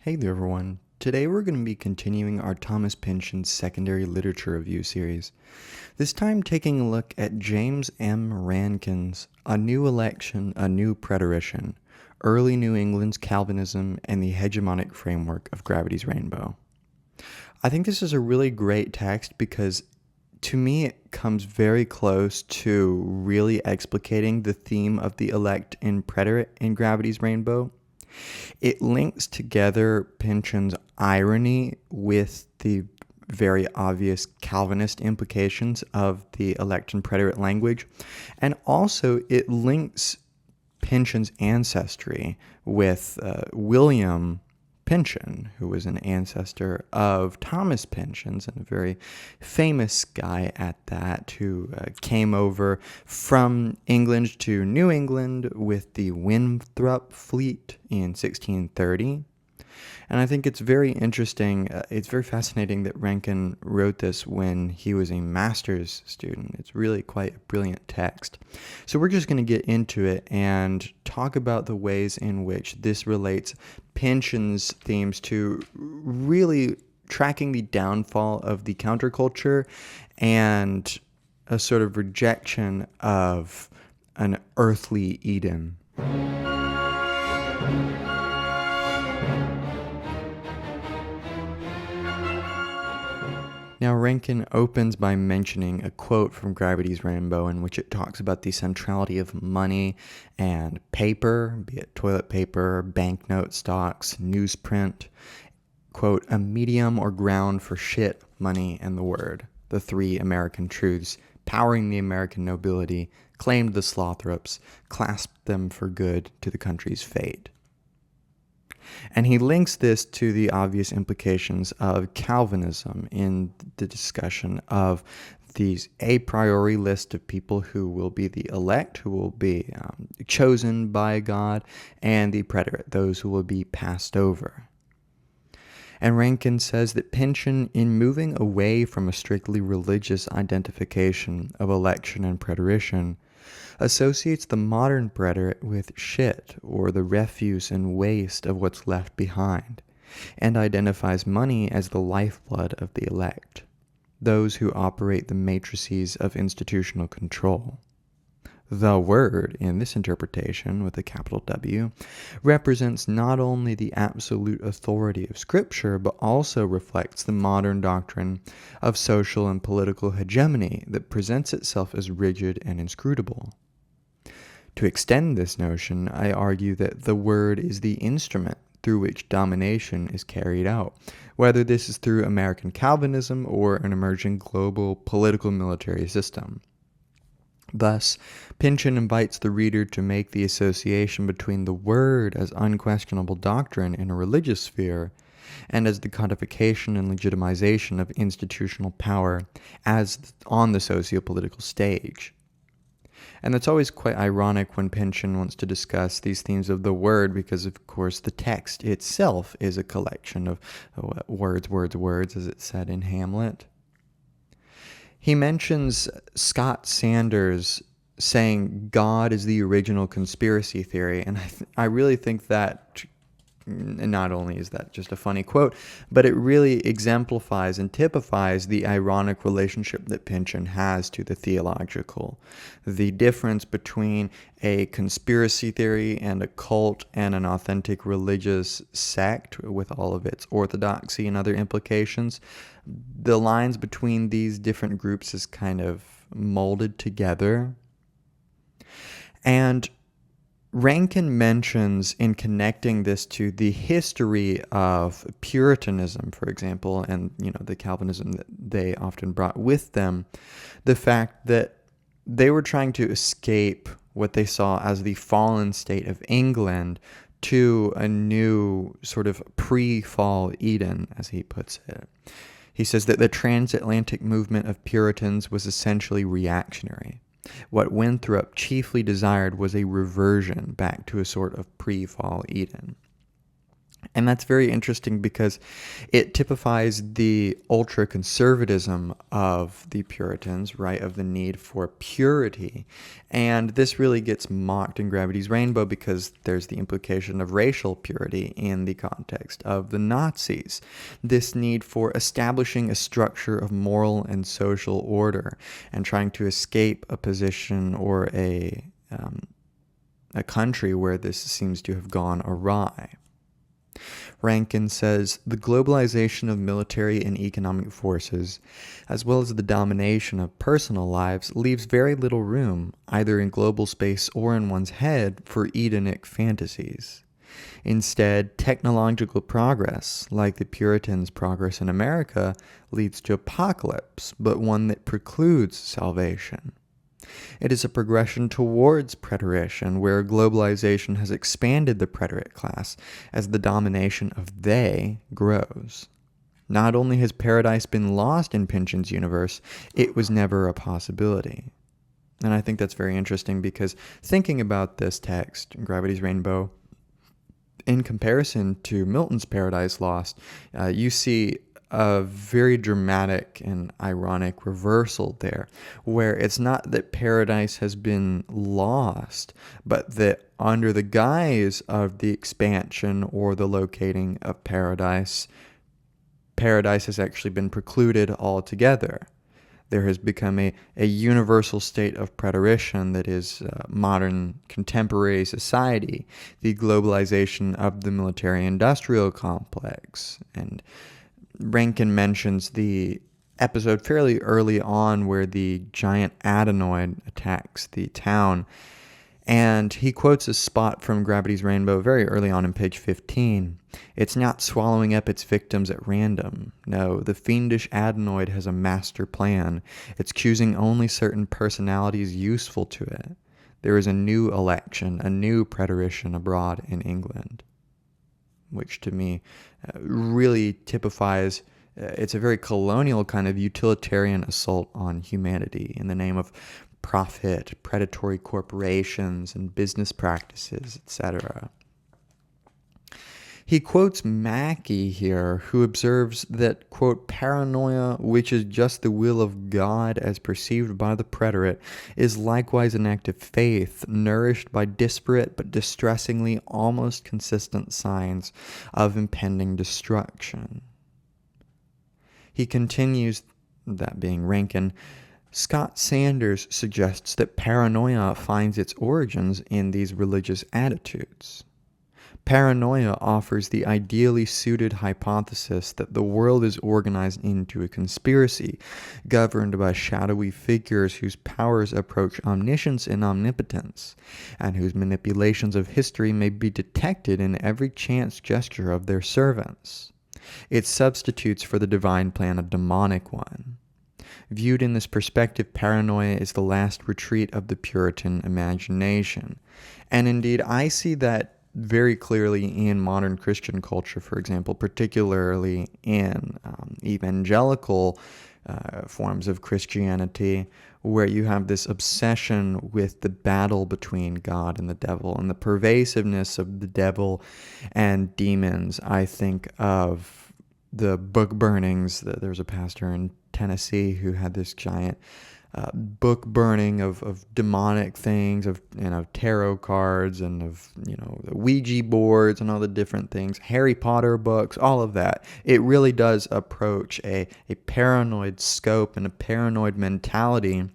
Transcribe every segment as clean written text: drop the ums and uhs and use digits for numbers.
Hey there everyone. Today we're going to be continuing our Thomas Pynchon secondary literature review series. This time taking a look at James M. Rankin's A New Election, A New Preterition, Early New England's Calvinism and the Hegemonic Framework of Gravity's Rainbow. I think this is a really great text because to me it comes very close to really explicating the theme of the elect and preterite in Gravity's Rainbow. It links together Pynchon's irony with the very obvious Calvinist implications of the elect and preterite language, and also it links Pynchon's ancestry with William Pynchon, who was an ancestor of Thomas Pynchon's, and a very famous guy at that, who came over from England to New England with the Winthrop fleet in 1630. And I think it's very interesting, it's very fascinating that Rankin wrote this when he was a master's student. It's really quite a brilliant text. So we're just going to get into it and talk about the ways in which this relates Pynchon's themes to really tracking the downfall of the counterculture and a sort of rejection of an earthly Eden. Now, Rankin opens by mentioning a quote from Gravity's Rainbow in which it talks about the centrality of money and paper, be it toilet paper, banknote stocks, newsprint, quote, a medium or ground for shit, money, and the word, the three American truths, powering the American nobility, claimed the Slothrops, clasped them for good to the country's fate. And he links this to the obvious implications of Calvinism in the discussion of these a priori list of people who will be the elect, who will be chosen by God, and the preterite, those who will be passed over. And Rankin says that Pynchon, in moving away from a strictly religious identification of election and preterition, associates the modern preterite with shit, or the refuse and waste of what's left behind, and identifies money as the lifeblood of the elect, those who operate the matrices of institutional control. The word, in this interpretation, with a capital W, represents not only the absolute authority of Scripture, but also reflects the modern doctrine of social and political hegemony that presents itself as rigid and inscrutable. To extend this notion, I argue that the word is the instrument through which domination is carried out, whether this is through American Calvinism or an emerging global political military system. Thus, Pynchon invites the reader to make the association between the word as unquestionable doctrine in a religious sphere and as the codification and legitimization of institutional power as on the socio-political stage. And that's always quite ironic when Pynchon wants to discuss these themes of the word, because of course the text itself is a collection of words, as it said in Hamlet. He mentions Scott Sanders saying God is the original conspiracy theory, and I really think that not only is that just a funny quote, but it really exemplifies and typifies the ironic relationship that Pynchon has to the theological. The difference between a conspiracy theory and a cult and an authentic religious sect with all of its orthodoxy and other implications. The lines between these different groups is kind of molded together. And Rankin mentions, in connecting this to the history of Puritanism, for example, and the Calvinism that they often brought with them, the fact that they were trying to escape what they saw as the fallen state of England to a new sort of pre-fall Eden, as he puts it. He says that the transatlantic movement of Puritans was essentially reactionary. What Winthrop chiefly desired was a reversion back to a sort of pre-fall Eden. And that's very interesting because it typifies the ultra-conservatism of the Puritans, right, of the need for purity. And this really gets mocked in Gravity's Rainbow because there's the implication of racial purity in the context of the Nazis. This need for establishing a structure of moral and social order and trying to escape a position or a country where this seems to have gone awry. Rankin says, the globalization of military and economic forces, as well as the domination of personal lives, leaves very little room, either in global space or in one's head, for Edenic fantasies. Instead, technological progress, like the Puritans' progress in America, leads to apocalypse, but one that precludes salvation. It is a progression towards preterition, where globalization has expanded the preterite class as the domination of they grows. Not only has paradise been lost in Pynchon's universe, it was never a possibility. And I think that's very interesting because thinking about this text, Gravity's Rainbow, in comparison to Milton's Paradise Lost, you see a very dramatic and ironic reversal there, where it's not that paradise has been lost, but that under the guise of the expansion or the locating of paradise, paradise has actually been precluded altogether. There has become a universal state of preterition that is modern contemporary society, the globalization of the military-industrial complex. And Rankin mentions the episode fairly early on where the giant adenoid attacks the town, and he quotes a spot from Gravity's Rainbow very early on page 15. It's not swallowing up its victims at random. No, the fiendish adenoid has a master plan. It's choosing only certain personalities useful to it. There is a new election, a new preterition abroad in England, which to me really typifies, it's a very colonial kind of utilitarian assault on humanity in the name of profit, predatory corporations, and business practices, etc. He quotes Mackey here, who observes that, quote, paranoia, which is just the will of God as perceived by the preterite, is likewise an act of faith, nourished by disparate but distressingly almost consistent signs of impending destruction. He continues, that being Rankin, Scott Sanders suggests that paranoia finds its origins in these religious attitudes. Paranoia offers the ideally suited hypothesis that the world is organized into a conspiracy, governed by shadowy figures whose powers approach omniscience and omnipotence, and whose manipulations of history may be detected in every chance gesture of their servants. It substitutes for the divine plan a demonic one. Viewed in this perspective, paranoia is the last retreat of the Puritan imagination. And indeed, I see that very clearly in modern Christian culture, for example, particularly in evangelical forms of Christianity, where you have this obsession with the battle between God and the devil and the pervasiveness of the devil and demons. I think of the book burnings. There's a pastor in Tennessee who had this giant book burning of demonic things, of tarot cards and of the Ouija boards and all the different things, Harry Potter books, all of that. It really does approach a paranoid scope and a paranoid mentality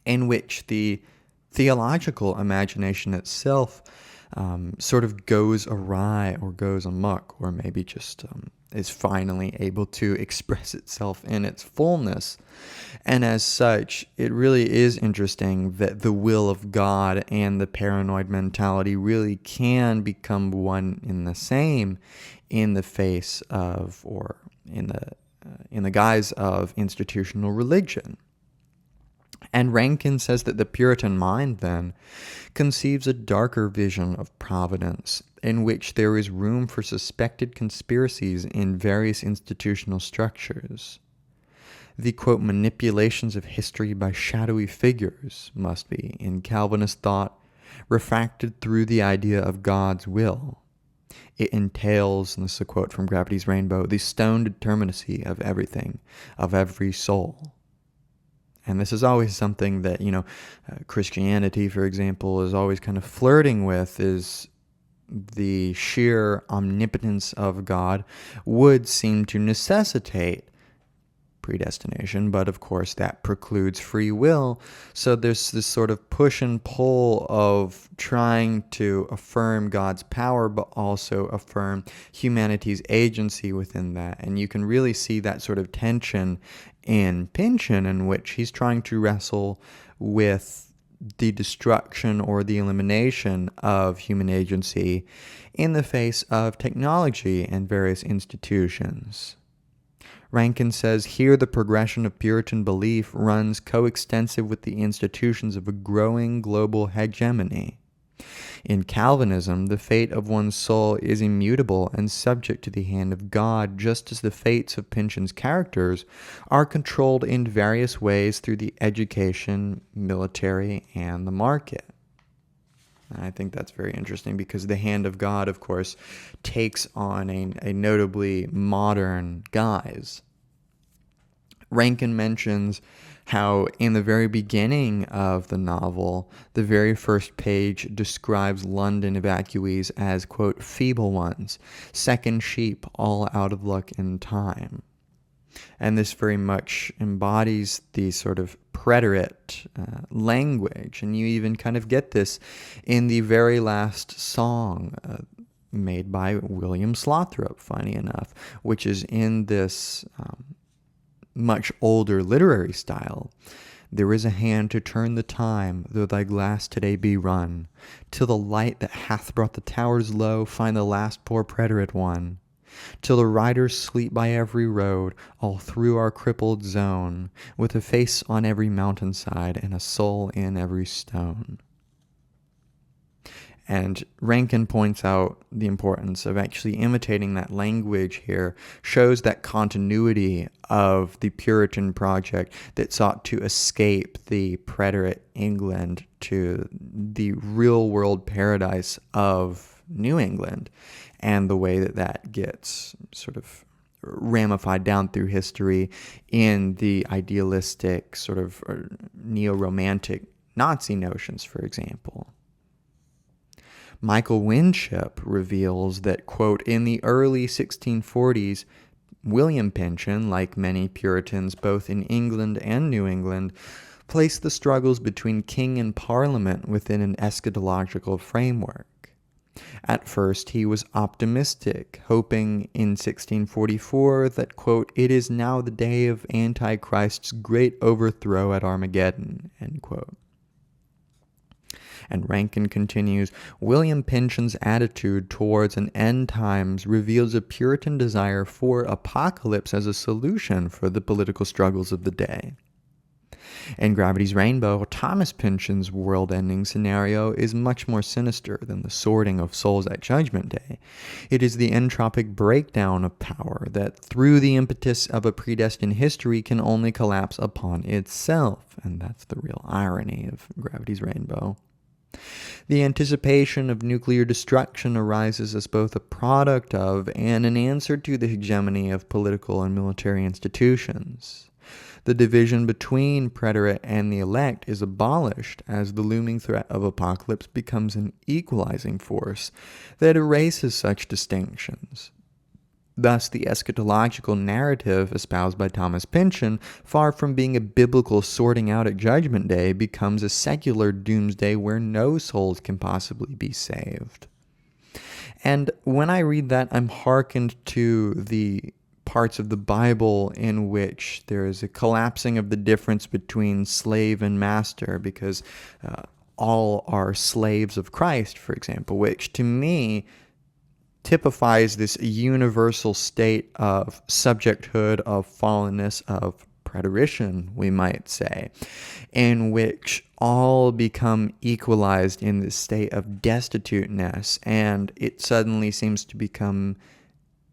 in which the theological imagination itself sort of goes awry or goes amok, or maybe just is finally able to express itself in its fullness. And as such, it really is interesting that the will of God and the paranoid mentality really can become one in the same in the face of, or in the guise of, institutional religion. And Rankin says that the Puritan mind, then, conceives a darker vision of providence, in which there is room for suspected conspiracies in various institutional structures. The, quote, manipulations of history by shadowy figures must be, in Calvinist thought, refracted through the idea of God's will. It entails, and this is a quote from Gravity's Rainbow, the stone determinacy of everything, of every soul. And this is always something that, Christianity, for example, is always kind of flirting with, is the sheer omnipotence of God would seem to necessitate predestination, but of course that precludes free will. So there's this sort of push and pull of trying to affirm God's power, but also affirm humanity's agency within that. And you can really see that sort of tension in Pynchon, in which he's trying to wrestle with the destruction or the elimination of human agency in the face of technology and various institutions. Rankin says, here the progression of Puritan belief runs coextensive with the institutions of a growing global hegemony. In Calvinism, the fate of one's soul is immutable and subject to the hand of God, just as the fates of Pynchon's characters are controlled in various ways through the education, military, and the market. And I think that's very interesting because the hand of God, of course, takes on a notably modern guise. Rankin mentions how in the very beginning of the novel, the very first page describes London evacuees as, quote, feeble ones, second sheep, all out of luck in time. And this very much embodies the sort of preterite language. And you even kind of get this in the very last song made by William Slothrop, funny enough, which is in this much older literary style. There is a hand to turn the time, though thy glass today be run, till the light that hath brought the towers low find the last poor preterite one. Till the riders sleep by every road, all through our crippled zone, with a face on every mountainside and a soul in every stone. And Rankin points out the importance of actually imitating that language here, shows that continuity of the Puritan project that sought to escape the preterite England to the real-world paradise of New England, and the way that that gets sort of ramified down through history in the idealistic, sort of neo-romantic Nazi notions, for example. Michael Winship reveals that, quote, in the early 1640s, William Pynchon, like many Puritans both in England and New England, placed the struggles between king and parliament within an eschatological framework. At first, he was optimistic, hoping in 1644 that, quote, it is now the day of Antichrist's great overthrow at Armageddon, end quote. And Rankin continues, William Pynchon's attitude towards an end times reveals a Puritan desire for apocalypse as a solution for the political struggles of the day. In Gravity's Rainbow, Thomas Pynchon's world-ending scenario is much more sinister than the sorting of souls at Judgment Day. It is the entropic breakdown of power that, through the impetus of a predestined history, can only collapse upon itself. And that's the real irony of Gravity's Rainbow. The anticipation of nuclear destruction arises as both a product of and an answer to the hegemony of political and military institutions. The division between preterite and the elect is abolished as the looming threat of apocalypse becomes an equalizing force that erases such distinctions. Thus, the eschatological narrative espoused by Thomas Pynchon, far from being a biblical sorting out at Judgment Day, becomes a secular doomsday where no souls can possibly be saved. And when I read that, I'm hearkened to the parts of the Bible in which there is a collapsing of the difference between slave and master, because all are slaves of Christ, for example, which to me typifies this universal state of subjecthood, of fallenness, of preterition, we might say, in which all become equalized in this state of destituteness, and it suddenly seems to become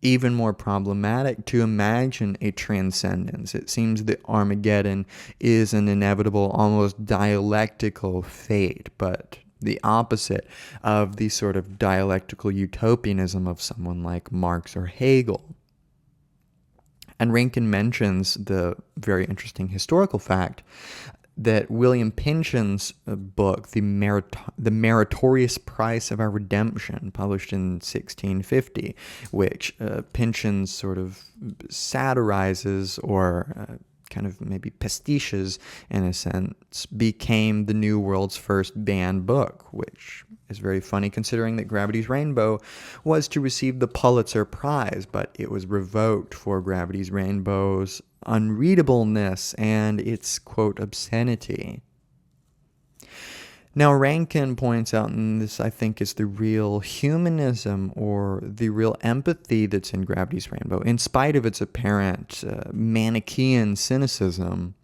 even more problematic to imagine a transcendence. It seems that Armageddon is an inevitable, almost dialectical fate, but the opposite of the sort of dialectical utopianism of someone like Marx or Hegel. And Rankin mentions the very interesting historical fact that William Pynchon's book, The Meritorious Price of Our Redemption, published in 1650, which Pynchon sort of satirizes or kind of maybe pastiches, in a sense, became the New World's first banned book, which is very funny considering that Gravity's Rainbow was to receive the Pulitzer Prize, but it was revoked for Gravity's Rainbow's unreadableness and its, quote, obscenity. Now, Rankin points out, and this I think is the real humanism or the real empathy that's in Gravity's Rainbow, in spite of its apparent Manichaean cynicism,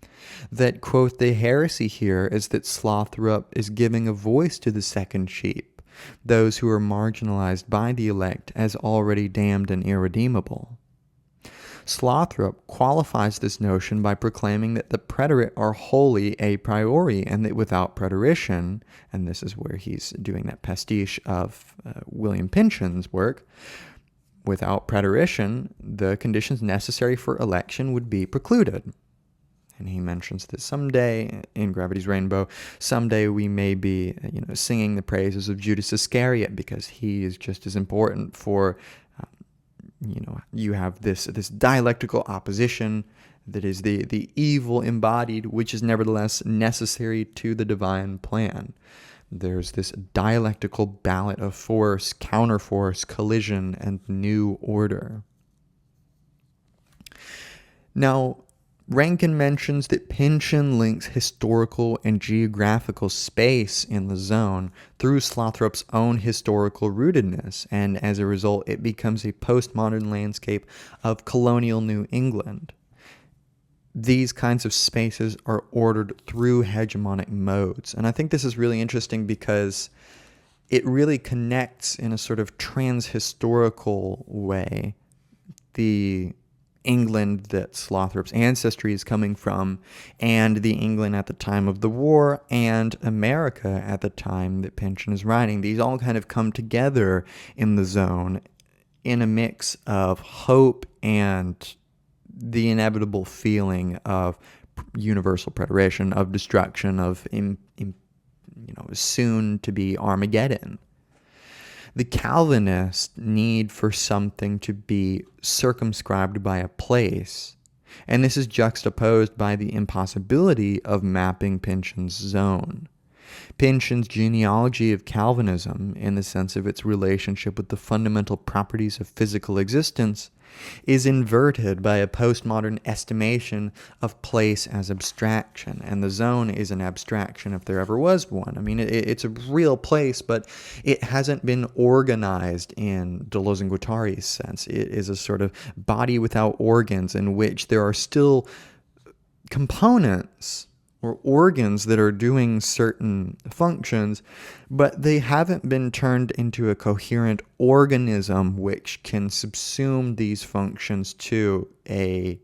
that, quote, the heresy here is that Slothrop is giving a voice to the second sheep, those who are marginalized by the elect as already damned and irredeemable. Slothrop qualifies this notion by proclaiming that the preterite are wholly a priori, and that without preterition, and this is where he's doing that pastiche of William Pynchon's work, without preterition, the conditions necessary for election would be precluded. And he mentions that someday, in Gravity's Rainbow, someday we may be, singing the praises of Judas Iscariot because he is just as important for, you have this dialectical opposition that is the evil embodied, which is nevertheless necessary to the divine plan. There's this dialectical ballot of force, counterforce, collision, and new order. Now, Rankin mentions that Pynchon links historical and geographical space in the zone through Slothrop's own historical rootedness, and as a result, it becomes a postmodern landscape of colonial New England. These kinds of spaces are ordered through hegemonic modes, and I think this is really interesting because it really connects in a sort of transhistorical way the England that Slothrop's ancestry is coming from, and the England at the time of the war, and America at the time that Pynchon is writing. These all kind of come together in the zone in a mix of hope and the inevitable feeling of universal preterition, of destruction, of soon to be Armageddon. The Calvinist need for something to be circumscribed by a place, and this is juxtaposed by the impossibility of mapping Pynchon's zone. Pynchon's genealogy of Calvinism, in the sense of its relationship with the fundamental properties of physical existence, is inverted by a postmodern estimation of place as abstraction, and the zone is an abstraction if there ever was one. I mean, it's a real place, but it hasn't been organized in Deleuze and Guattari's sense. It is a sort of body without organs in which there are still components or organs that are doing certain functions, but they haven't been turned into a coherent organism which can subsume these functions to a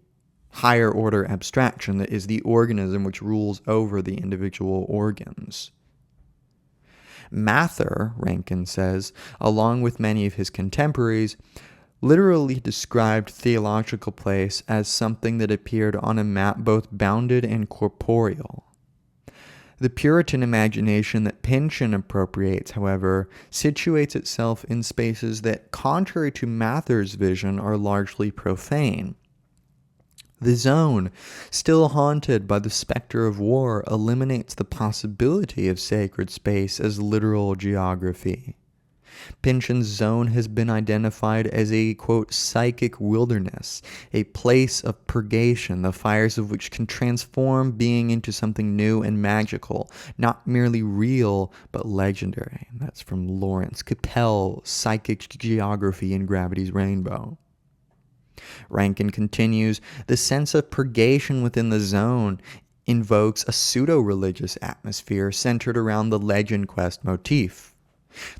higher order abstraction that is the organism which rules over the individual organs. Mather, Rankin says, along with many of his contemporaries, literally described theological place as something that appeared on a map both bounded and corporeal. The Puritan imagination that Pynchon appropriates, however, situates itself in spaces that, contrary to Mather's vision, are largely profane. The zone, still haunted by the specter of war, eliminates the possibility of sacred space as literal geography. Pynchon's zone has been identified as a, quote, psychic wilderness, a place of purgation, the fires of which can transform being into something new and magical, not merely real, but legendary. That's from Lawrence Capell, Psychic Geography in Gravity's Rainbow. Rankin continues, the sense of purgation within the zone invokes a pseudo-religious atmosphere centered around the legend quest motif.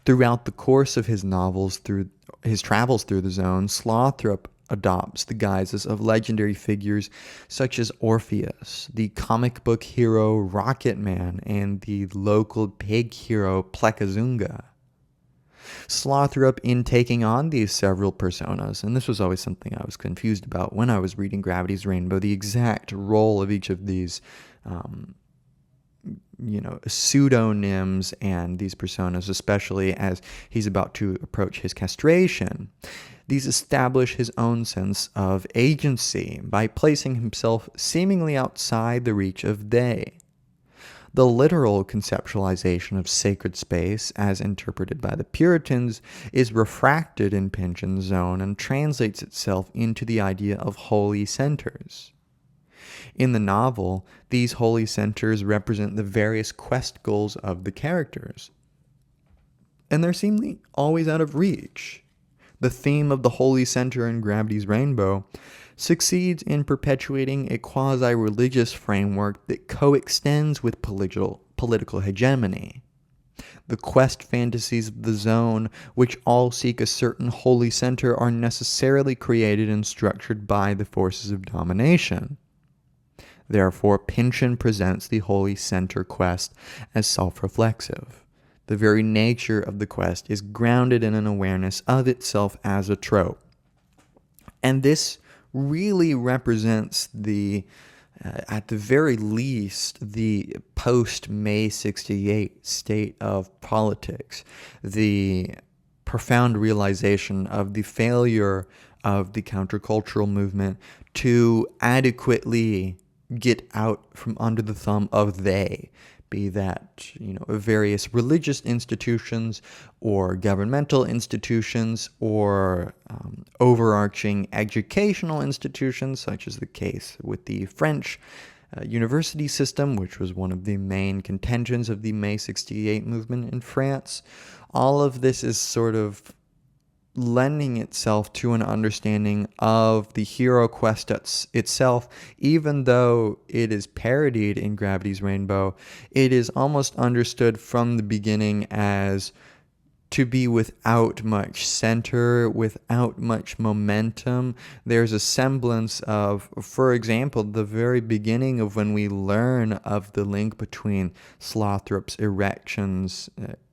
Throughout the course of his novels, through his travels through the zone, Slothrop adopts the guises of legendary figures such as Orpheus, the comic book hero Rocket Man, and the local pig hero Plekazunga. Slothrop, in taking on these several personas, and this was always something I was confused about when I was reading Gravity's Rainbow, the exact role of each of these pseudonyms and these personas, especially as he's about to approach his castration. These establish his own sense of agency by placing himself seemingly outside the reach of they. The literal conceptualization of sacred space, as interpreted by the Puritans, is refracted in Pynchon's zone and translates itself into the idea of holy centers. In the novel, these holy centers represent the various quest goals of the characters, and they're seemingly always out of reach. The theme of the holy center in Gravity's Rainbow succeeds in perpetuating a quasi-religious framework that coextends with political hegemony. The quest fantasies of the zone, which all seek a certain holy center, are necessarily created and structured by the forces of domination. Therefore, Pynchon presents the holy center quest as self-reflexive. The very nature of the quest is grounded in an awareness of itself as a trope. And this really represents at the very least, the post-May 68 state of politics, the profound realization of the failure of the countercultural movement to adequately get out from under the thumb of they, be that, various religious institutions or governmental institutions or overarching educational institutions, such as the case with the French university system, which was one of the main contentions of the May 68 movement in France. All of this is sort of lending itself to an understanding of the hero quest itself. Even though it is parodied in Gravity's Rainbow, it is almost understood from the beginning as to be without much center, without much momentum. There's a semblance of, for example, the very beginning of when we learn of the link between Slothrop's erections,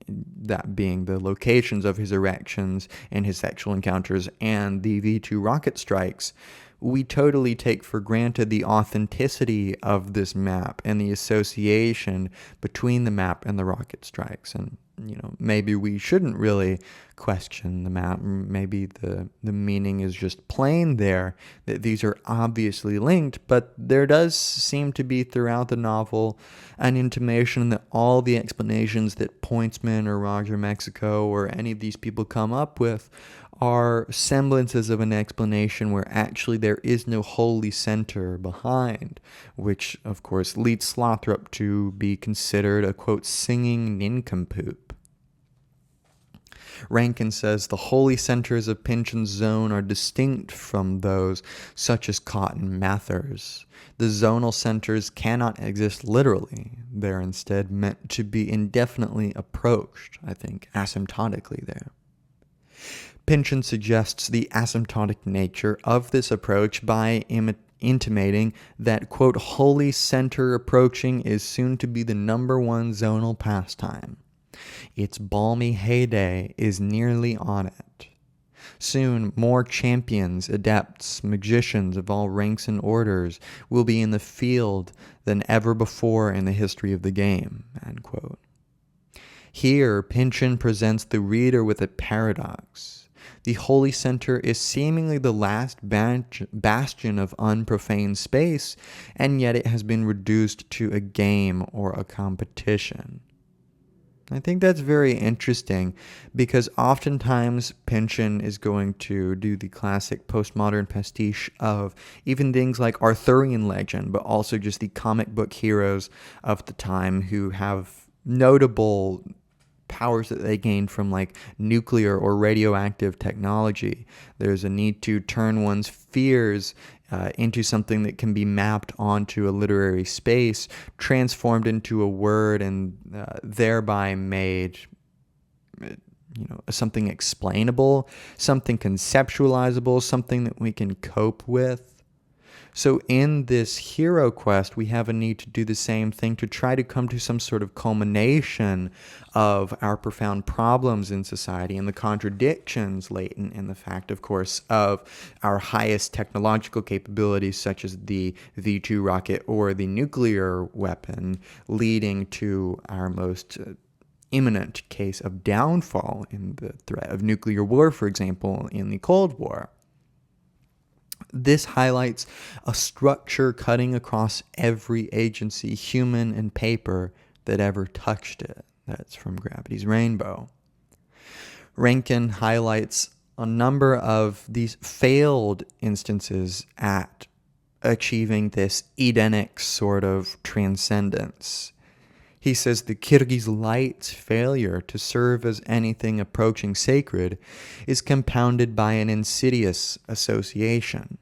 that being the locations of his erections and his sexual encounters, and the V2 rocket strikes. We totally take for granted the authenticity of this map and the association between the map and the rocket strikes. And, maybe we shouldn't really question the map. Maybe the meaning is just plain there, that these are obviously linked, but there does seem to be throughout the novel an intimation that all the explanations that Pointsman or Roger Mexico or any of these people come up with are semblances of an explanation where actually there is no holy center behind, which of course leads Slothrop to be considered a, quote, singing nincompoop. Rankin says the holy centers of Pynchon's zone are distinct from those such as Cotton Mather's. The zonal centers cannot exist literally. They're instead meant to be indefinitely approached, I think, asymptotically there. Pynchon suggests the asymptotic nature of this approach by intimating that, quote, holy center approaching is soon to be the number one zonal pastime. Its balmy heyday is nearly on it. Soon, more champions, adepts, magicians of all ranks and orders will be in the field than ever before in the history of the game, end quote. Here, Pynchon presents the reader with a paradox. The holy center is seemingly the last bastion of unprofaned space, and yet it has been reduced to a game or a competition. I think that's very interesting because oftentimes Pynchon is going to do the classic postmodern pastiche of even things like Arthurian legend, but also just the comic book heroes of the time who have notable powers that they gain from like nuclear or radioactive technology. There's a need to turn one's fears into something that can be mapped onto a literary space, transformed into a word, and thereby made, something explainable, something conceptualizable, something that we can cope with. So in this hero quest, we have a need to do the same thing, to try to come to some sort of culmination of our profound problems in society and the contradictions latent in the fact, of course, of our highest technological capabilities, such as the V2 rocket or the nuclear weapon, leading to our most imminent case of downfall in the threat of nuclear war, for example, in the Cold War. This highlights a structure cutting across every agency, human and paper, that ever touched it. That's from Gravity's Rainbow. Rankin highlights a number of these failed instances at achieving this Edenic sort of transcendence. He says the Kyrgyz light's failure to serve as anything approaching sacred is compounded by an insidious association.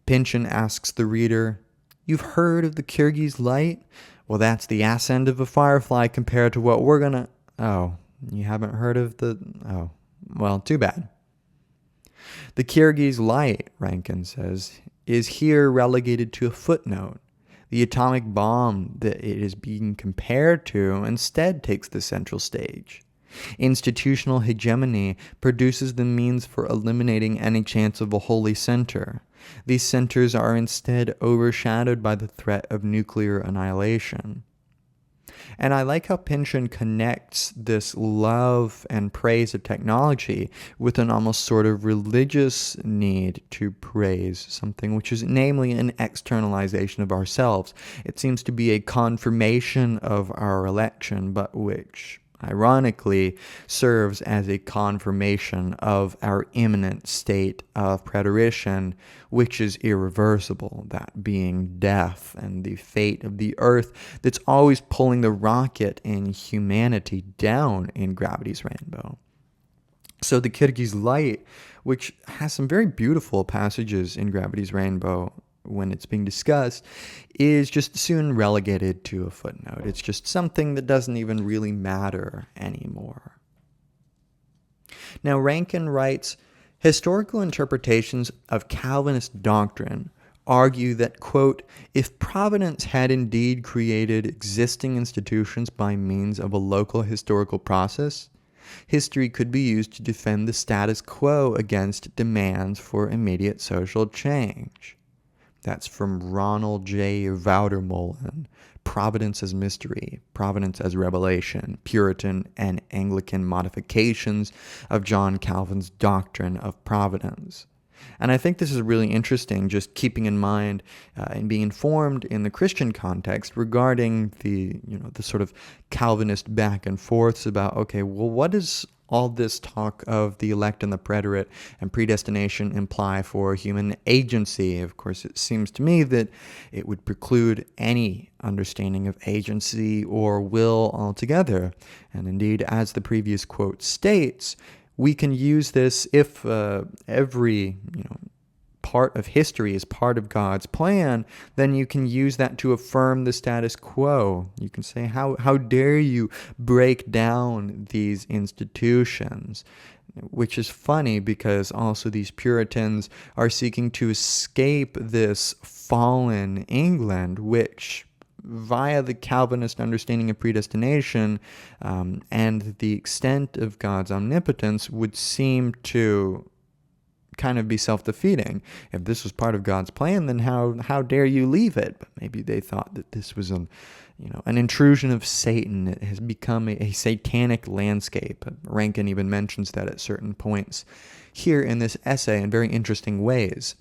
Pynchon asks the reader, "You've heard of the Kyrgyz light? Well, that's the ass end of a firefly compared to what we're gonna..." Oh, you haven't heard of the... Oh, well, too bad. The Kyrgyz light, Rankin says, is here relegated to a footnote. The atomic bomb that it is being compared to instead takes the central stage. Institutional hegemony produces the means for eliminating any chance of a holy center. These centers are instead overshadowed by the threat of nuclear annihilation. And I like how Pynchon connects this love and praise of technology with an almost sort of religious need to praise something, which is namely an externalization of ourselves. It seems to be a confirmation of our election, but which, ironically, serves as a confirmation of our imminent state of preterition, which is irreversible, that being death and the fate of the earth that's always pulling the rocket in humanity down in Gravity's Rainbow. So the Kyrgyz light, which has some very beautiful passages in Gravity's Rainbow when it's being discussed, is just soon relegated to a footnote. It's just something that doesn't even really matter anymore. Now, Rankin writes, historical interpretations of Calvinist doctrine argue that, quote, if providence had indeed created existing institutions by means of a local historical process, history could be used to defend the status quo against demands for immediate social change. That's from Ronald J. Voudermolen, Providence as Mystery, Providence as Revelation, Puritan and Anglican Modifications of John Calvin's Doctrine of Providence. And I think this is really interesting, just keeping in mind and being informed in the Christian context regarding the sort of Calvinist back and forths about, okay, well, what is all this talk of the elect and the preterite and predestination imply for human agency? Of course, it seems to me that it would preclude any understanding of agency or will altogether. And indeed, as the previous quote states, we can use this if every part of history is part of God's plan, then you can use that to affirm the status quo. You can say, how dare you break down these institutions? Which is funny because also these Puritans are seeking to escape this fallen England, which via the Calvinist understanding of predestination and the extent of God's omnipotence would seem to kind of be self-defeating. If this was part of God's plan, then how dare you leave it? But maybe they thought that this was an intrusion of Satan. It has become a satanic landscape. Rankin even mentions that at certain points here in this essay in very interesting ways.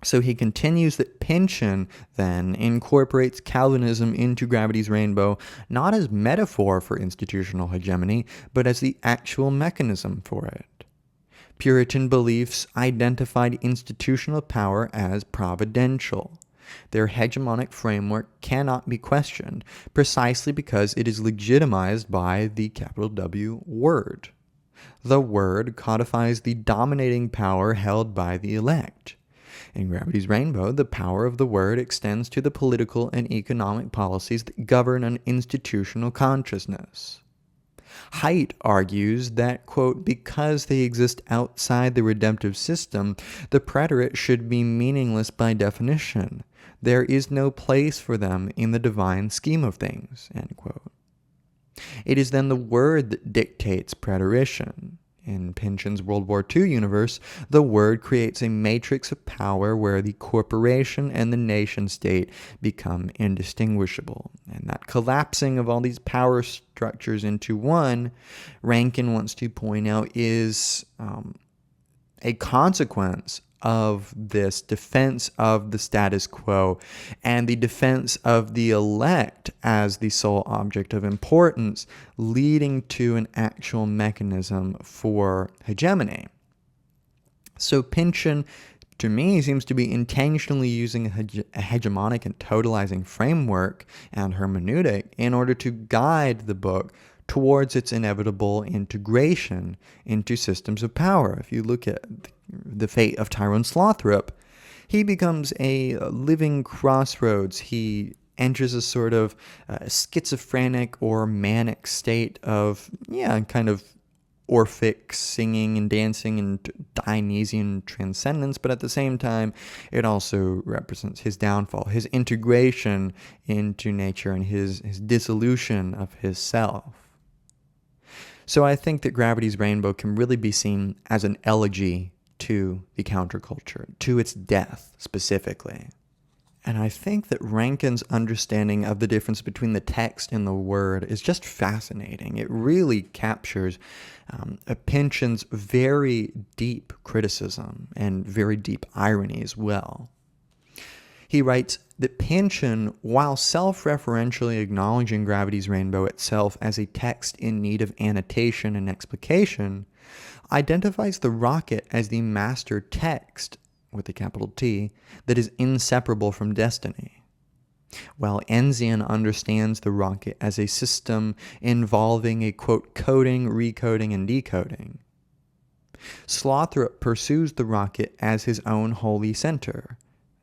So he continues that Pynchon then incorporates Calvinism into Gravity's Rainbow, not as metaphor for institutional hegemony, but as the actual mechanism for it. Puritan beliefs identified institutional power as providential. Their hegemonic framework cannot be questioned, precisely because it is legitimized by the capital W word. The word codifies the dominating power held by the elect. In Gravity's Rainbow, the power of the word extends to the political and economic policies that govern an institutional consciousness. Haidt argues that, quote, because they exist outside the redemptive system, the preterite should be meaningless by definition. There is no place for them in the divine scheme of things, end quote. It is then the word that dictates preterition. In Pynchon's World War II universe, the word creates a matrix of power where the corporation and the nation-state become indistinguishable. And that collapsing of all these power structures into one, Rankin wants to point out, is a consequence of this defense of the status quo and the defense of the elect as the sole object of importance, leading to an actual mechanism for hegemony. So Pynchon, to me, seems to be intentionally using a hegemonic and totalizing framework and hermeneutic in order to guide the book towards its inevitable integration into systems of power. If you look at the fate of Tyrone Slothrop, he becomes a living crossroads. He enters a sort of schizophrenic or manic state of, kind of Orphic singing and dancing and Dionysian transcendence, but at the same time, it also represents his downfall, his integration into nature, and his dissolution of his self. So I think that Gravity's Rainbow can really be seen as an elegy to the counterculture, to its death specifically. And I think that Rankin's understanding of the difference between the text and the word is just fascinating. It really captures Pynchon's very deep criticism and very deep irony as well. He writes that Pynchon, while self-referentially acknowledging Gravity's Rainbow itself as a text in need of annotation and explication, identifies the rocket as the master text, with a capital T, that is inseparable from destiny, while Enzian understands the rocket as a system involving a, quote, coding, recoding, and decoding. Slothrop pursues the rocket as his own holy center,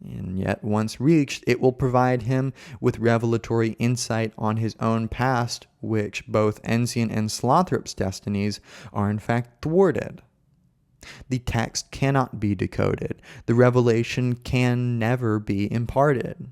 and yet once reached, it will provide him with revelatory insight on his own past, which both Enzian and Slothrop's destinies are in fact thwarted. The text cannot be decoded. The revelation can never be imparted.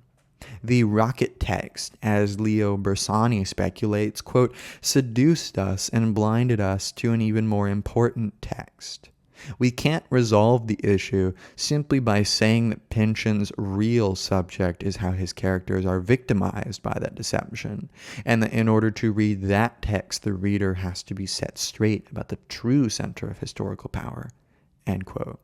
The rocket text, as Leo Bersani speculates, quote, seduced us and blinded us to an even more important text. We can't resolve the issue simply by saying that Pynchon's real subject is how his characters are victimized by that deception, and that in order to read that text, the reader has to be set straight about the true center of historical power, end quote.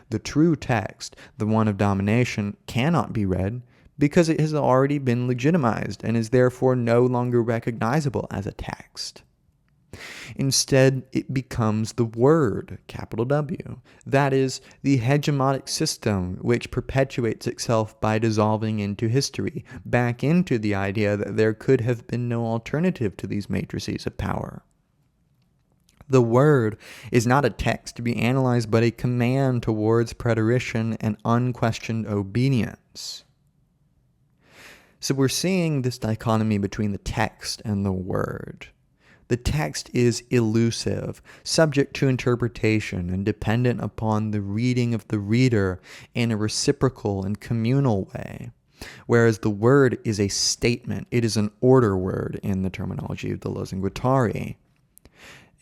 The true text, the one of domination, cannot be read because it has already been legitimized and is therefore no longer recognizable as a text. Instead, it becomes the word, capital W. That is, the hegemonic system which perpetuates itself by dissolving into history, back into the idea that there could have been no alternative to these matrices of power. The word is not a text to be analyzed, but a command towards preterition and unquestioned obedience. So we're seeing this dichotomy between the text and the word. The text is elusive, subject to interpretation, and dependent upon the reading of the reader in a reciprocal and communal way, whereas the word is a statement. It is an order word in the terminology of the Losanguitari,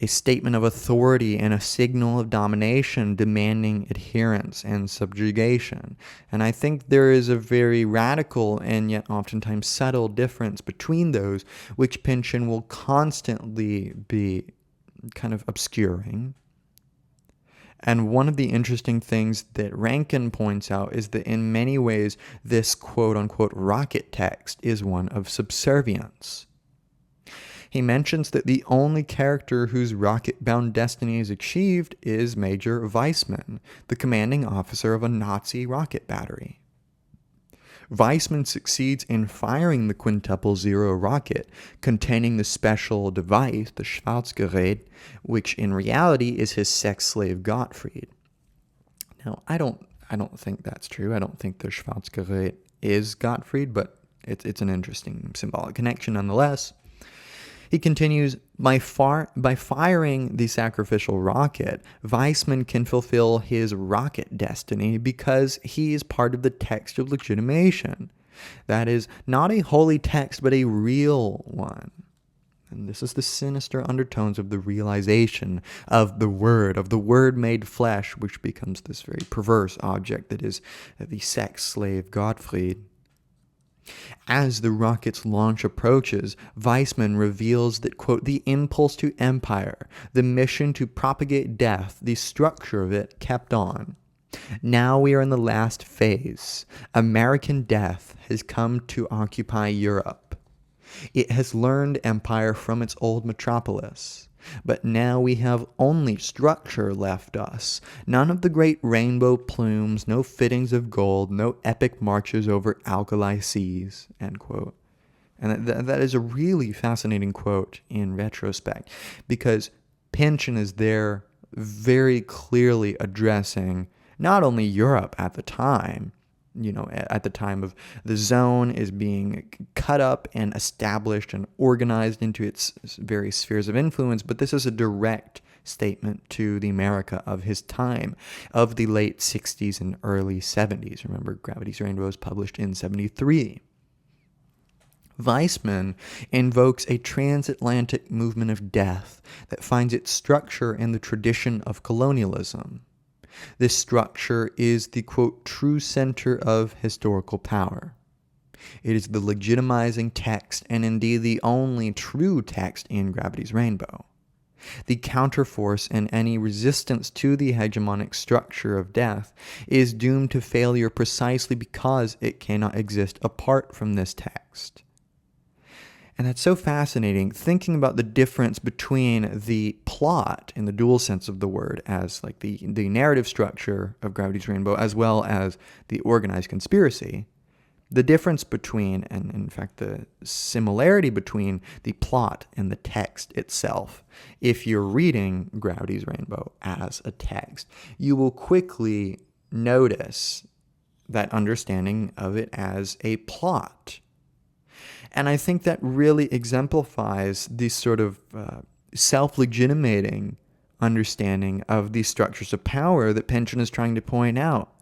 a statement of authority and a signal of domination demanding adherence and subjugation. And I think there is a very radical and yet oftentimes subtle difference between those, which Pynchon will constantly be kind of obscuring. And one of the interesting things that Rankin points out is that in many ways this quote-unquote rocket text is one of subservience. He mentions that the only character whose rocket-bound destiny is achieved is Major Weissman, the commanding officer of a Nazi rocket battery. Weissman succeeds in firing the Quintuple Zero rocket containing the special device, the Schwarzgerät, which in reality is his sex slave Gottfried. Now, I don't think that's true. I don't think the Schwarzgerät is Gottfried, but it's an interesting symbolic connection nonetheless. He continues, by firing the sacrificial rocket, Weissman can fulfill his rocket destiny because he is part of the text of legitimation. That is, not a holy text, but a real one. And this is the sinister undertones of the realization of the Word made flesh, which becomes this very perverse object that is the sex slave Gottfried. As the rocket's launch approaches, Weissman reveals that, quote, the impulse to empire, the mission to propagate death, the structure of it kept on. Now we are in the last phase. American death has come to occupy Europe. It has learned empire from its old metropolis. But now we have only structure left us. None of the great rainbow plumes, no fittings of gold, no epic marches over alkali seas, end quote. And that is a really fascinating quote in retrospect, because Pynchon is there very clearly addressing not only Europe at the time, at the time of the zone is being cut up and established and organized into its various spheres of influence, but this is a direct statement to the America of his time, of the late 60s and early 70s. Remember, Gravity's Rainbow was published in 73. Weissman invokes a transatlantic movement of death that finds its structure in the tradition of colonialism. This structure is the, quote, true center of historical power. It is the legitimizing text, and indeed the only true text in Gravity's Rainbow. The counterforce in any resistance to the hegemonic structure of death is doomed to failure precisely because it cannot exist apart from this text. And that's so fascinating, thinking about the difference between the plot, in the dual sense of the word, as like the narrative structure of Gravity's Rainbow, as well as the organized conspiracy. The difference between, and in fact the similarity between the plot and the text itself. If you're reading Gravity's Rainbow as a text, you will quickly notice that understanding of it as a plot. And I think that really exemplifies this sort of self-legitimating understanding of these structures of power that Pynchon is trying to point out.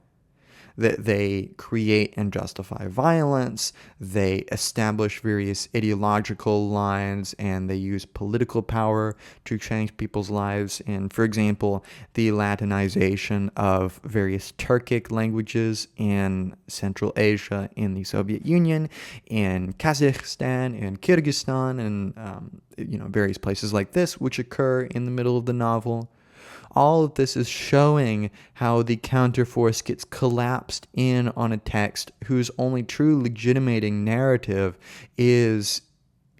That they create and justify violence, they establish various ideological lines, and they use political power to change people's lives. And, for example, the Latinization of various Turkic languages in Central Asia, in the Soviet Union, in Kazakhstan, and Kyrgyzstan, and various places like this, which occur in the middle of the novel. All of this is showing how the counterforce gets collapsed in on a text whose only true legitimating narrative is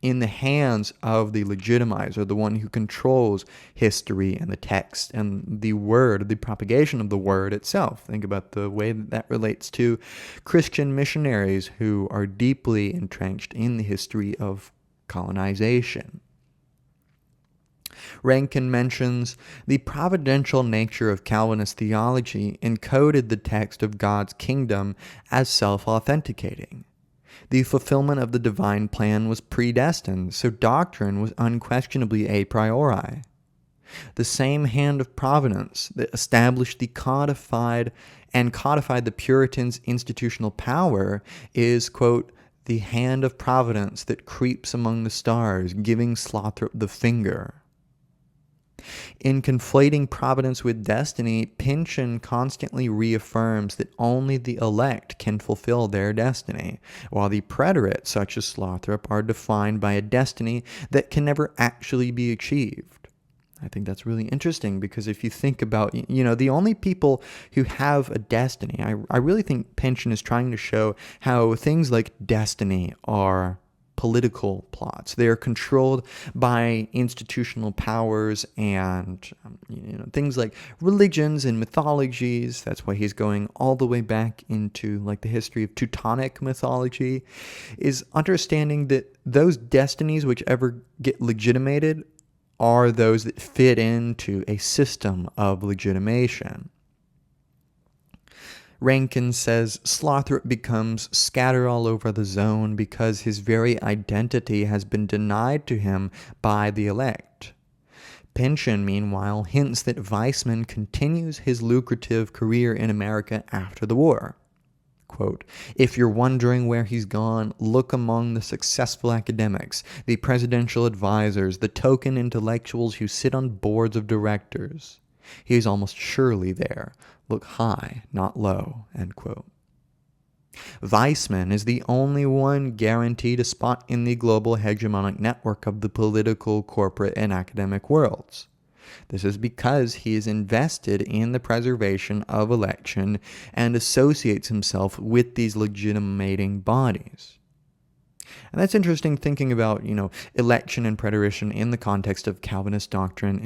in the hands of the legitimizer, the one who controls history and the text and the word, the propagation of the word itself. Think about the way that relates to Christian missionaries who are deeply entrenched in the history of colonization. Rankin mentions the providential nature of Calvinist theology encoded the text of God's kingdom as self-authenticating. The fulfillment of the divine plan was predestined, so doctrine was unquestionably a priori. The same hand of providence that established the codified the Puritans' institutional power is, quote, the hand of providence that creeps among the stars, giving Slothrop the finger. In conflating providence with destiny, Pynchon constantly reaffirms that only the elect can fulfill their destiny, while the preterite, such as Slothrop, are defined by a destiny that can never actually be achieved. I think that's really interesting because if you think about, the only people who have a destiny, I really think Pynchon is trying to show how things like destiny are political plots. They are controlled by institutional powers and things like religions and mythologies. That's why he's going all the way back into like the history of Teutonic mythology, is understanding that those destinies which ever get legitimated are those that fit into a system of legitimation. Rankin says Slothrop becomes scatter all over the zone because his very identity has been denied to him by the elect. Pynchon, meanwhile, hints that Weissman continues his lucrative career in America after the war. Quote, if you're wondering where he's gone, look among the successful academics, the presidential advisors, the token intellectuals who sit on boards of directors. He is almost surely there. Look high, not low, end quote. Weissman is the only one guaranteed a spot in the global hegemonic network of the political, corporate, and academic worlds. This is because he is invested in the preservation of election and associates himself with these legitimating bodies. And that's interesting thinking about, election and preterition in the context of Calvinist doctrine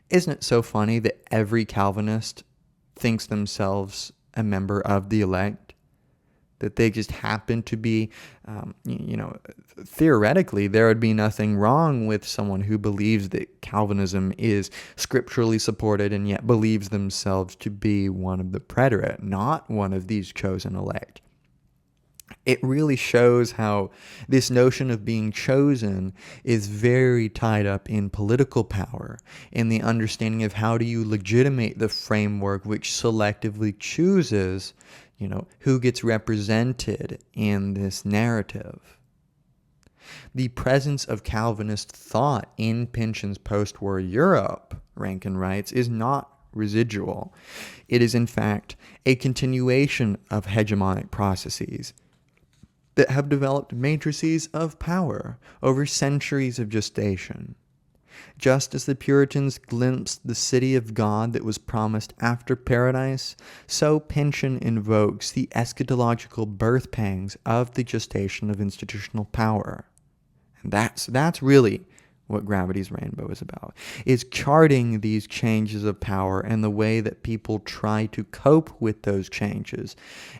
isn't it so funny that every Calvinist thinks themselves a member of the elect? That they just happen to be, theoretically, there would be nothing wrong with someone who believes that Calvinism is scripturally supported and yet believes themselves to be one of the preterite, not one of these chosen elect. It really shows how this notion of being chosen is very tied up in political power, in the understanding of how do you legitimate the framework which selectively chooses who gets represented in this narrative. The presence of Calvinist thought in Pynchon's post-war Europe, Rankin writes, is not residual. It is, in fact, a continuation of hegemonic processes that have developed matrices of power over centuries of gestation. Just as the Puritans glimpsed the city of God that was promised after paradise, so Pynchon invokes the eschatological birth pangs of the gestation of institutional power. And that's really what Gravity's Rainbow is about, is charting these changes of power and the way that people try to cope with those changes.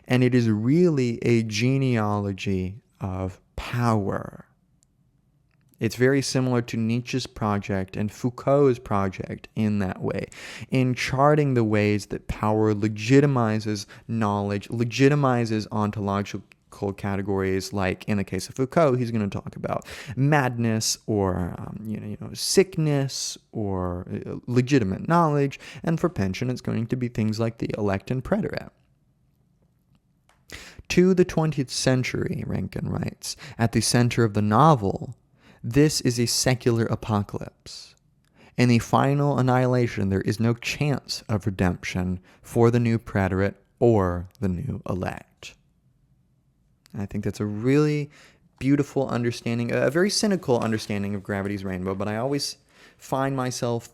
And it is really a genealogy of power. It's very similar to Nietzsche's project and Foucault's project in that way, in charting the ways that power legitimizes knowledge, legitimizes ontological categories, like in the case of Foucault, he's going to talk about madness or sickness or legitimate knowledge, and for Pynchon, it's going to be things like the elect and preterite. To the 20th century, Rankin writes, at the center of the novel, this is a secular apocalypse. In the final annihilation, there is no chance of redemption for the new preterite or the new elect. And I think that's a really beautiful understanding, a very cynical understanding of Gravity's Rainbow, but I always find myself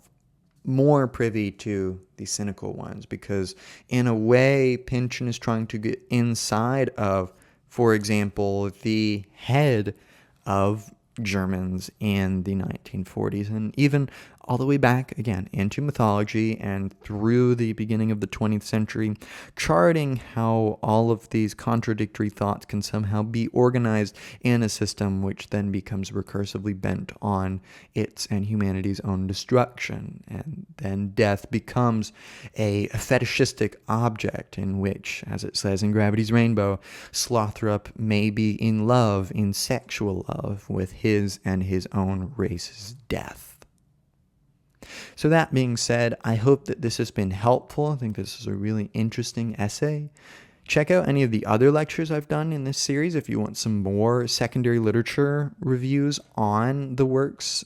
more privy to the cynical ones because, in a way, Pynchon is trying to get inside of, for example, the head of Germans in the 1940s and even all the way back again into mythology and through the beginning of the 20th century, charting how all of these contradictory thoughts can somehow be organized in a system which then becomes recursively bent on its and humanity's own destruction. And then death becomes a fetishistic object in which, as it says in Gravity's Rainbow, Slothrop may be in love, in sexual love, with his and his own race's death. So that being said, I hope that this has been helpful. I think this is a really interesting essay. Check out any of the other lectures I've done in this series if you want some more secondary literature reviews on the works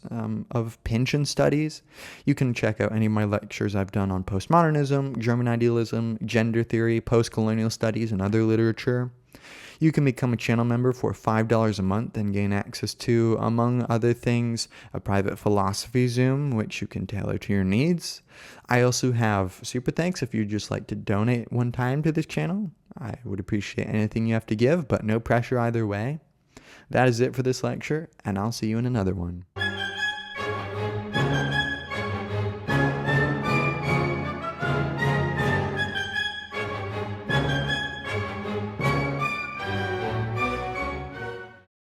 of Pynchon studies. You can check out any of my lectures I've done on postmodernism, German idealism, gender theory, postcolonial studies, and other literature. You can become a channel member for $5 a month and gain access to, among other things, a private philosophy Zoom, which you can tailor to your needs. I also have super thanks if you'd just like to donate one time to this channel. I would appreciate anything you have to give, but no pressure either way. That is it for this lecture, and I'll see you in another one.